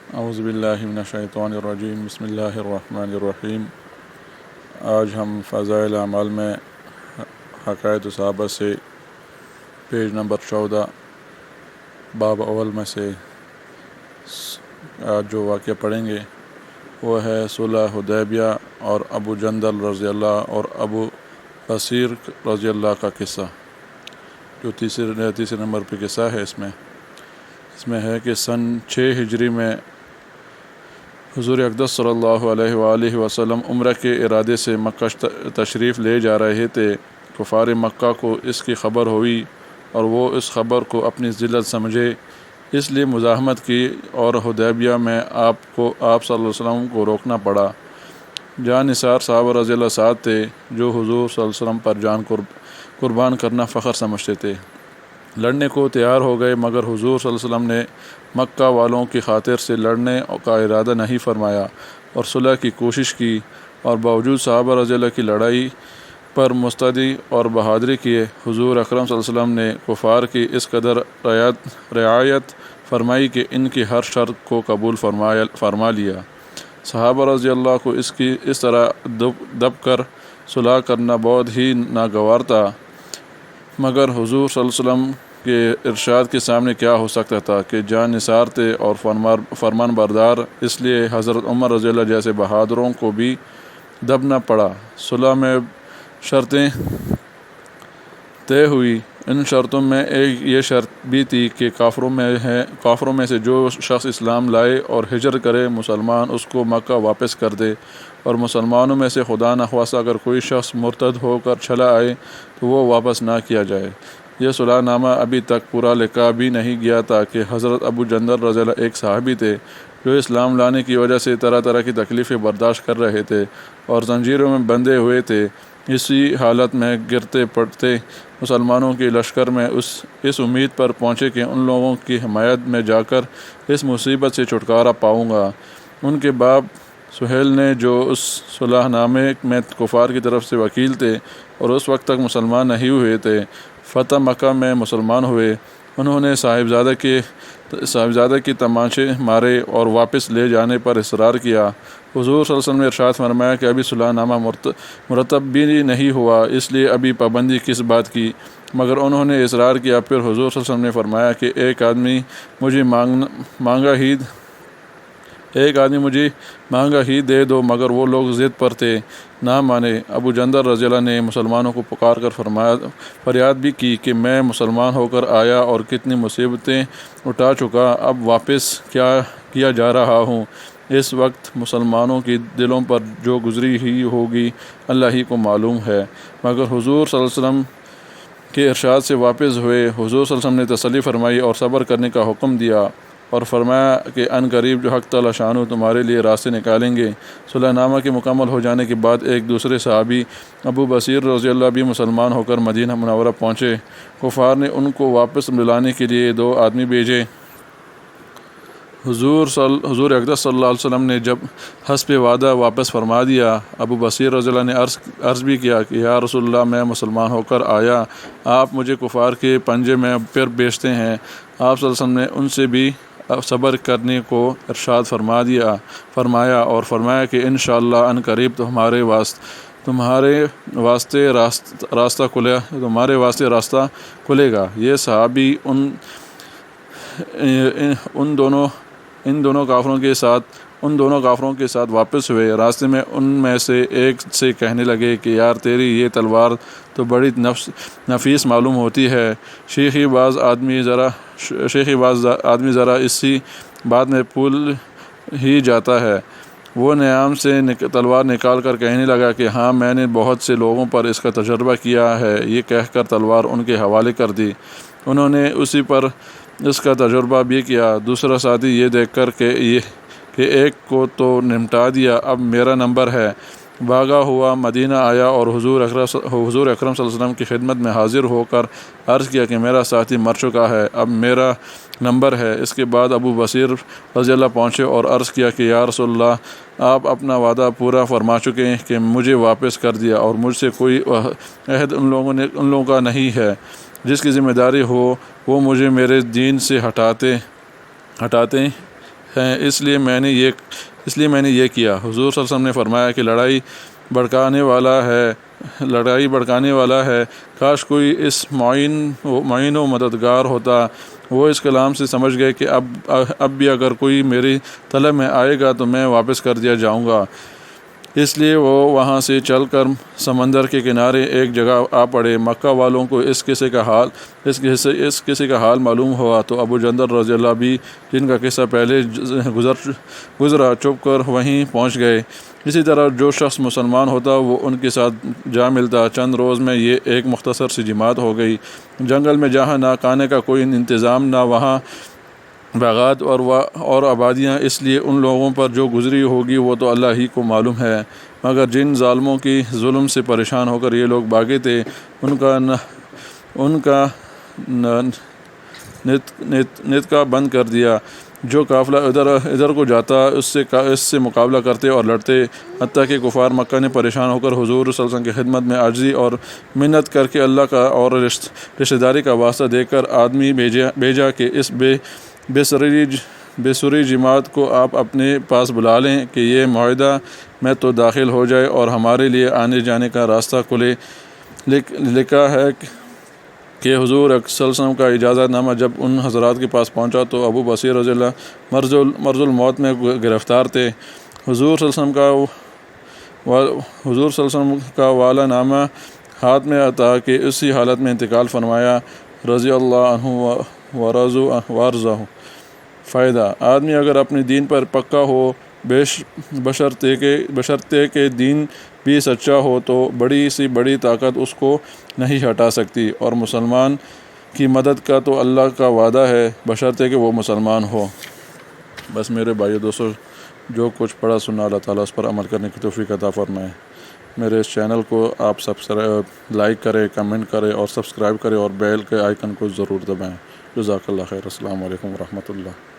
اعوذ باللہ من الشیطان الرجیم بسم اللہ الرحمن الرحیم۔ آج ہم فضائل اعمال میں حکایت صحابہ سے پیج نمبر 14 باب اول میں سے آج جو واقعہ پڑھیں گے وہ ہے صلح حدیبیہ اور ابو جندل رضی اللہ اور ابو بصیر رضی اللہ کا قصہ، جو تیسرے نمبر پہ قصہ ہے۔ اس میں ہے کہ سن 6 ہجری میں حضور اقدس صلی اللہ علیہ وآلہ وسلم عمرہ کے ارادے سے مکہ تشریف لے جا رہے تھے۔ کفار مکہ کو اس کی خبر ہوئی اور وہ اس خبر کو اپنی ذلت سمجھے، اس لیے مزاحمت کی اور حدیبیہ میں آپ صلی اللہ علیہ وسلم کو روکنا پڑا۔ جان نثار صحابہ رضی اللہ ساتھ تھے جو حضور صلی اللہ علیہ وسلم پر جان قربان کرنا فخر سمجھتے تھے۔ لڑنے کو تیار ہو گئے، مگر حضور صلی اللہ علیہ وسلم نے مکہ والوں کی خاطر سے لڑنے کا ارادہ نہیں فرمایا اور صلح کی کوشش کی، اور باوجود صحابہ رضی اللہ کی لڑائی پر مستعدی اور بہادری کیے، حضور اکرم صلی اللہ علیہ وسلم نے کفار کی اس قدر رعایت فرمائی کہ ان کی ہر شرط کو قبول فرما لیا۔ صحابہ رضی اللہ کو اس طرح دب کر صلح کرنا بہت ہی ناگوار تھا، مگر حضور صلی اللہ علیہ وسلم کے ارشاد کے سامنے کیا ہو سکتا تھا کہ جان نثار تھے اور فرمان بردار، اس لیے حضرت عمر رضی اللہ جیسے بہادروں کو بھی دبنا پڑا۔ صلح میں شرطیں طے ہوئی۔ ان شرطوں میں ایک یہ شرط بھی تھی کہ کافروں میں سے جو شخص اسلام لائے اور ہجرت کرے مسلمان اس کو مکہ واپس کر دے، اور مسلمانوں میں سے خدا نخواستہ اگر کوئی شخص مرتد ہو کر چلا آئے تو وہ واپس نہ کیا جائے۔ یہ صلح نامہ ابھی تک پورا لکھا بھی نہیں گیا تھا کہ حضرت ابو جندل رضی اللہ ایک صحابی تھے جو اسلام لانے کی وجہ سے طرح طرح کی تکلیفیں برداشت کر رہے تھے اور زنجیروں میں بندھے ہوئے تھے۔ اسی حالت میں گرتے پڑتے مسلمانوں کے لشکر میں اس امید پر پہنچے کہ ان لوگوں کی حمایت میں جا کر اس مصیبت سے چھٹکارا پاؤں گا۔ ان کے باپ سہیل نے، جو اس صلح نامے میں کفار کی طرف سے وکیل تھے اور اس وقت تک مسلمان نہیں ہوئے تھے، فتح مکہ میں مسلمان ہوئے۔ انہوں نے صاحبزادہ کی تماشے مارے اور واپس لے جانے پر اصرار کیا۔ حضور صلی اللہ علیہ وسلم نے ارشاد فرمایا کہ ابھی صلح نامہ مرتب بھی نہیں ہوا، اس لیے ابھی پابندی کس بات کی؟ مگر انہوں نے اصرار کیا۔ پھر حضور صلی اللہ علیہ وسلم نے فرمایا کہ ایک آدمی مجھے مانگا ہی دے دو، مگر وہ لوگ ضد پر تھے، نہ مانے۔ ابو جندل رضی اللہ نے مسلمانوں کو پکار کر فریاد بھی کی کہ میں مسلمان ہو کر آیا اور کتنی مصیبتیں اٹھا چکا، اب واپس کیا جا رہا ہوں۔ اس وقت مسلمانوں کی دلوں پر جو گزری ہی ہوگی اللہ ہی کو معلوم ہے، مگر حضور صلی اللہ علیہ وسلم کے ارشاد سے واپس ہوئے۔ حضور صلی اللہ علیہ وسلم نے تسلی فرمائی اور صبر کرنے کا حکم دیا اور فرمایا کہ ان قریب جو حق تعالی شانہ تمہارے لیے راستے نکالیں گے۔ صلح نامہ کے مکمل ہو جانے کے بعد ایک دوسرے صحابی ابو بصیر رضی اللہ بھی مسلمان ہو کر مدینہ منورہ پہنچے۔ کفار نے ان کو واپس ملانے کے لیے 2 آدمی بھیجے۔ حضور اقدس صلی اللہ علیہ وسلم نے جب حسب وعدہ واپس فرما دیا، ابو بصیر رضی اللہ نے عرض بھی کیا کہ یا رسول اللہ، میں مسلمان ہو کر آیا، آپ مجھے کفار کے پنجے میں پھر بیچتے ہیں۔ آپ صلی اللہ علیہ وسلم نے ان سے بھی صبر کرنے کو ارشاد فرمایا اور فرمایا کہ انشاءاللہ ان قریب تمہارے واسطے راستہ کھلے گا۔ یہ صحابی ان دونوں کافروں کے ساتھ واپس ہوئے۔ راستے میں ان میں سے ایک سے کہنے لگے کہ یار، تیری یہ تلوار تو بڑی نفیس معلوم ہوتی ہے، شیخی باز آدمی ذرا اسی بات میں پھول ہی جاتا ہے۔ وہ نیام سے تلوار نکال کر کہنے لگا کہ ہاں، میں نے بہت سے لوگوں پر اس کا تجربہ کیا ہے۔ یہ کہہ کر تلوار ان کے حوالے کر دی۔ انہوں نے اسی پر اس کا تجربہ بھی کیا۔ دوسرا ساتھی یہ دیکھ کر کہ ایک کو تو نمٹا دیا، اب میرا نمبر ہے، بھاگا ہوا مدینہ آیا اور حضور اکرم صلی اللہ علیہ وسلم کی خدمت میں حاضر ہو کر عرض کیا کہ میرا ساتھی مر چکا ہے، اب میرا نمبر ہے۔ اس کے بعد ابو بصیر رضی اللہ پہنچے اور عرض کیا کہ یا رسول اللہ، آپ اپنا وعدہ پورا فرما چکے ہیں کہ مجھے واپس کر دیا اور مجھ سے کوئی عہد ان لوگوں کا نہیں ہے۔ جس کی ذمہ داری ہو وہ مجھے میرے دین سے ہٹاتے ہیں، اس لیے میں نے یہ کیا۔ حضور صلی اللہ علیہ وسلم نے فرمایا کہ لڑائی بھڑکانے والا ہے، کاش کوئی اس معین و مددگار ہوتا۔ وہ اس کلام سے سمجھ گئے کہ اب بھی اگر کوئی میری طلب میں آئے گا تو میں واپس کر دیا جاؤں گا، اس لیے وہ وہاں سے چل کر سمندر کے کنارے ایک جگہ آ پڑے۔ مکہ والوں کو اس قصے کا حال معلوم ہوا تو ابو جندل رضی اللہ بھی، جن کا قصہ پہلے گزرا، چھپ کر وہیں پہنچ گئے۔ اسی طرح جو شخص مسلمان ہوتا وہ ان کے ساتھ جا ملتا۔ چند روز میں یہ ایک مختصر سی جماعت ہو گئی۔ جنگل میں جہاں نہ کھانے کا کوئی انتظام، نہ وہاں باغات اور آبادیاں، اس لیے ان لوگوں پر جو گزری ہوگی وہ تو اللہ ہی کو معلوم ہے۔ مگر جن ظالموں کی ظلم سے پریشان ہو کر یہ لوگ بھاگے تھے، ان کا نتقہ بند کر دیا۔ جو قافلہ ادھر کو جاتا اس سے مقابلہ کرتے اور لڑتے، حتیٰ کہ کفار مکہ نے پریشان ہو کر حضور صلی اللہ علیہ وسلم کی خدمت میں عاجزی اور منت کر کے اللہ کا اور رشتہ داری کا واسطہ دے کر آدمی بھیجا کہ اس بے سری جماعت کو آپ اپنے پاس بلا لیں کہ یہ معاہدہ میں تو داخل ہو جائے اور ہمارے لیے آنے جانے کا راستہ کھلے۔ لکھا ہے کہ حضور صلی اللہ علیہ وسلم کا اجازت نامہ جب ان حضرات کے پاس پہنچا تو ابو بصیر رضی اللہ مرض الموت میں گرفتار تھے۔ حضور صلی اللہ علیہ وسلم کا والا نامہ ہاتھ میں آتا کہ اسی حالت میں انتقال فرمایا، رضی اللہ عنہ ورضہ۔ فائدہ: آدمی اگر اپنے دین پر پکا ہو، بشرطے کہ دین بھی سچا ہو، تو بڑی سی بڑی طاقت اس کو نہیں ہٹا سکتی، اور مسلمان کی مدد کا تو اللہ کا وعدہ ہے، بشرطے کہ وہ مسلمان ہو۔ بس میرے بھائیو دوستو، جو کچھ پڑھا سنا اللہ تعالیٰ اس پر عمل کرنے کی توفیق عطا فرمائے۔ میرے اس چینل کو آپ لائک کریں، کمنٹ کریں اور سبسکرائب کریں، اور بیل کے آئیکن کو ضرور دبائیں۔ جزاک اللہ خیر۔ السلام علیکم ورحمۃ اللہ۔